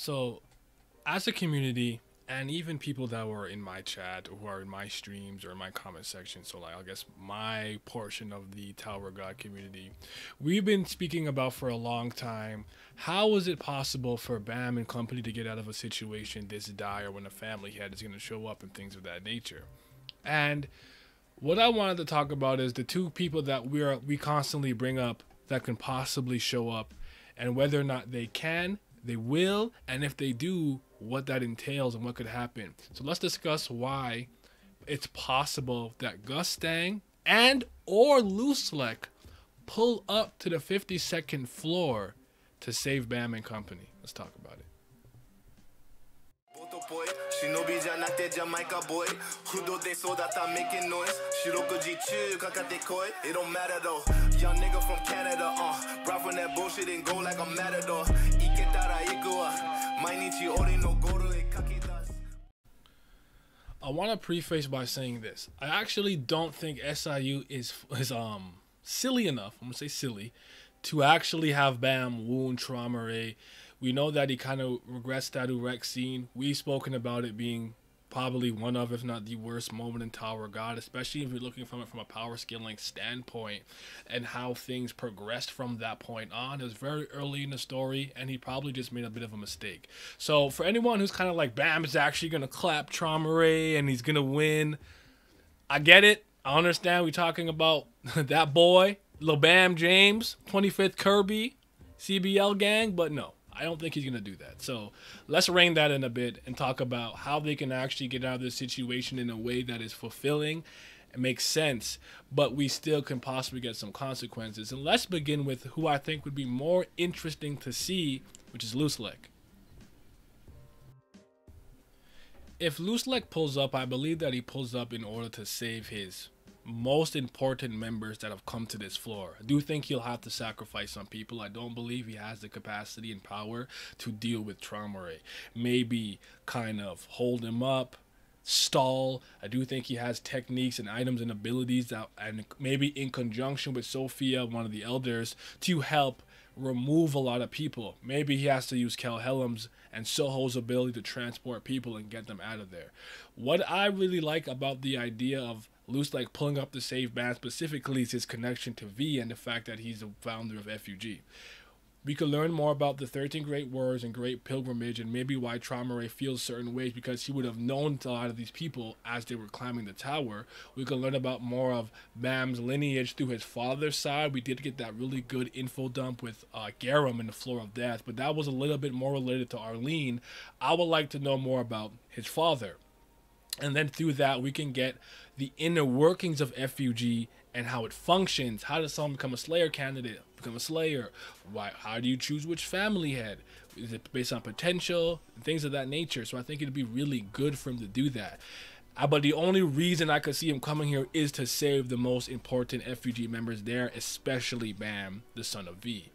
So, as a community, and even people that were in my chat or who are in my streams or in my comment section, so like I guess my portion of the Tower God community, we've been speaking about for a long time. How is it possible for Bam and company to get out of a situation this dire when a family head is going to show up and things of that nature? And what I wanted to talk about is the two people that we constantly bring up that can possibly show up, and whether or not they can, they will, and if they do, what that entails and what could happen. So let's discuss why it's possible that Gustang and or Luslec pull up to the 52nd floor to save Bam and company. Let's talk about it. It don't matter though. Young nigga from Canada, brought from that bullshit and go like a matador. I want to preface by saying this. I actually don't think SIU is silly enough, I'm going to say silly, to actually have Bam wound Traumerei. We know that he kind of regrets that Urek scene. We've spoken about it being probably one of, if not the worst moment in Tower God, especially if you're looking from it from a power scaling standpoint and how things progressed from that point on. It was very early in the story, and he probably just made a bit of a mistake. So for anyone who's kind of like, Bam is actually going to clap Traumerei and he's going to win, I get it. I understand we're talking about that boy, Lil Bam James, 25th Kirby, CBL gang, but no. I don't think he's going to do that. So let's rein that in a bit and talk about how they can actually get out of this situation in a way that is fulfilling and makes sense, but we still can possibly get some consequences. And let's begin with who I think would be more interesting to see, which is Luslec. If Luslec pulls up, I believe that he pulls up in order to save his most important members that have come to this floor. I do think he'll have to sacrifice some people. I don't believe he has the capacity and power to deal with Traumerei. Maybe kind of hold him up, stall. I do think he has techniques and items and abilities that, and maybe in conjunction with Sophia, one of the elders, to help remove a lot of people. Maybe he has to use Kel Helm's and Soho's ability to transport people and get them out of there. What I really like about the idea of Luslec pulling up to save Bam specifically is his connection to V and the fact that he's the founder of F.U.G. We could learn more about the 13 Great Words and Great Pilgrimage and maybe why Traumerei feels certain ways because he would have known a lot of these people as they were climbing the tower. We could learn about more of Bam's lineage through his father's side. We did get that really good info dump with Garum in the Floor of Death, but that was a little bit more related to Arlene. I would like to know more about his father. And then through that, we can get the inner workings of F.U.G. and how it functions. How does someone become a Slayer candidate, become a Slayer? Why? How do you choose which family head? Is it based on potential? Things of that nature. So I think it'd be really good for him to do that. But the only reason I could see him coming here is to save the most important F.U.G. members there, especially Bam, the son of V.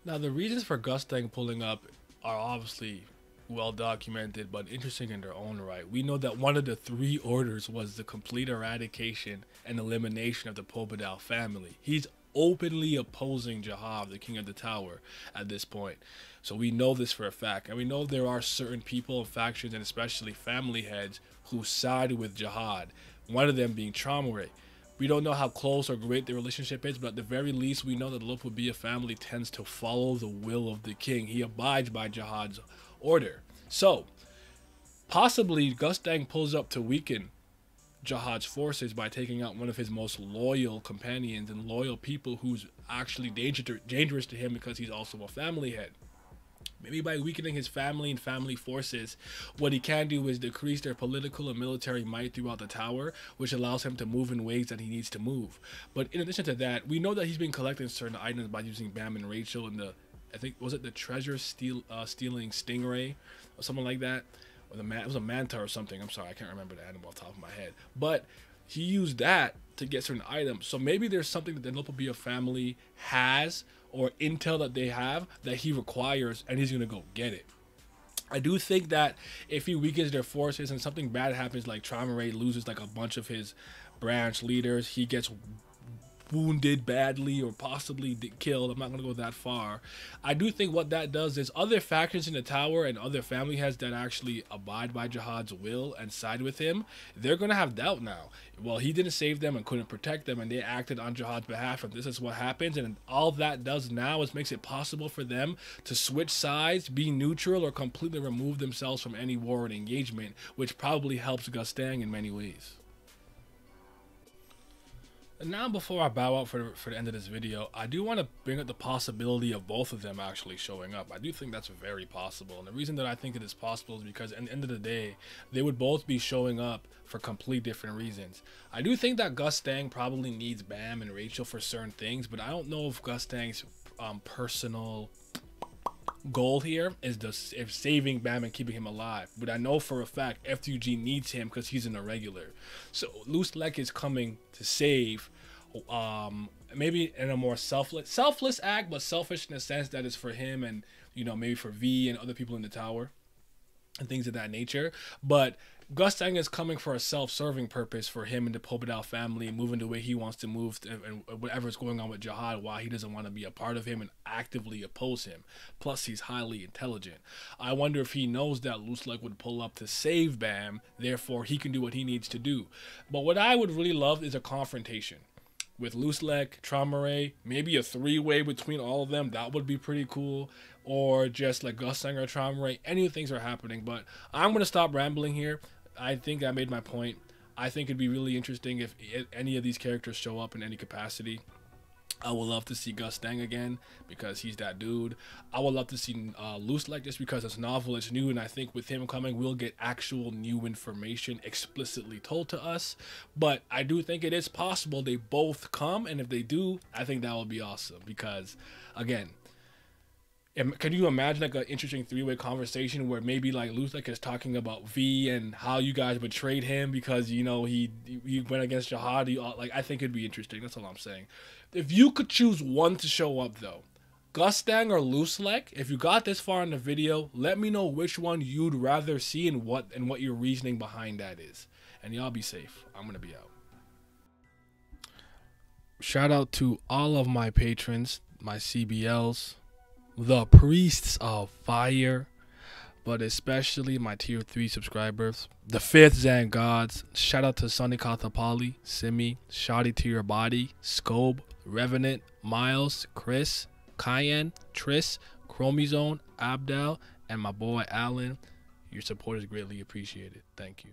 Now, the reasons for Gustang pulling up are obviously well documented but interesting in their own right. We know that one of the 3 orders was the complete eradication and elimination of the Pobedal family. He's openly opposing Jihad, the king of the tower, at this point. So we know this for a fact, and we know there are certain people, factions, and especially family heads who side with Jihad, one of them being Traumerei. We don't know how close or great the relationship is, but at the very least we know that the Lopabia family tends to follow the will of the king. He abides by Jihad's order. So possibly Gustang pulls up to weaken Jihad's forces by taking out one of his most loyal companions and loyal people who's actually dangerous to him because he's also a family head. Maybe by weakening his family and family forces, what he can do is decrease their political and military might throughout the tower, which allows him to move in ways that he needs to move. But in addition to that, we know that he's been collecting certain items by using Bam and Rachel in the, I think, was it the treasure stealing stingray or something like that? Or it was a manta or something. I'm sorry, I can't remember the animal off the top of my head. But he used that to get certain items. So maybe there's something that the Lopabia family has or intel that they have that he requires, and he's going to go get it. I do think that if he weakens their forces and something bad happens, like Traumerei loses like a bunch of his branch leaders, he gets wounded badly or possibly killed. I'm not going to go that far. I do think what that does is other factions in the tower and other family heads that actually abide by Jihad's will and side with him, they're going to have doubt now. Well, he didn't save them and couldn't protect them, and they acted on Jihad's behalf, and this is what happens. And all that does now is makes it possible for them to switch sides, be neutral, or completely remove themselves from any war and engagement, which probably helps Gustang in many ways. And now, before I bow out for the end of this video, I do want to bring up the possibility of both of them actually showing up. I do think that's very possible. And the reason that I think it is possible is because at the end of the day, they would both be showing up for complete different reasons. I do think that Gustang probably needs Bam and Rachel for certain things, but I don't know if Gustang's personal goal here is if saving Bam and keeping him alive. But I know for a fact F.U.G needs him because he's an irregular. So Luslec is coming to save, maybe in a more selfless act, but selfish in the sense that it's for him and, you know, maybe for V and other people in the tower and things of that nature. But Gustang is coming for a self-serving purpose for him and the Pullup family, moving the way he wants to move, and whatever's going on with Jihad, why he doesn't want to be a part of him and actively oppose him. Plus, he's highly intelligent. I wonder if he knows that Luslec would pull up to save Bam, therefore he can do what he needs to do. But what I would really love is a confrontation with Luslec, Traumerei, maybe a three-way between all of them. That would be pretty cool. Or just like Gustang or Traumerei. Any things are happening. But I'm going to stop rambling here. I think I made my point. I think it'd be really interesting if any of these characters show up in any capacity. I would love to see Gustang again because he's that dude. I would love to see Luslec just because it's novel, it's new, and I think with him coming, we'll get actual new information explicitly told to us. But I do think it is possible they both come, and if they do, I think that would be awesome because, again, can you imagine like an interesting three-way conversation where maybe like Luslec is talking about V and how you guys betrayed him because, you know, he went against Jihad? Like, I think it'd be interesting. That's all I'm saying. If you could choose one to show up though, Gustang or Luslec, if you got this far in the video, let me know which one you'd rather see and what your reasoning behind that is. And y'all be safe. I'm gonna be out. Shout out to all of my patrons, my CBLs, the priests of fire, but especially my tier 3 subscribers, the 5th Zan gods. Shout out to Sunny Kathapali, Simi, Shoddy to Your Body, Scobe, Revenant, Miles, Chris, Cayenne, Triss, Chromizone, Abdel, and my boy Alan. Your support is greatly appreciated. Thank you.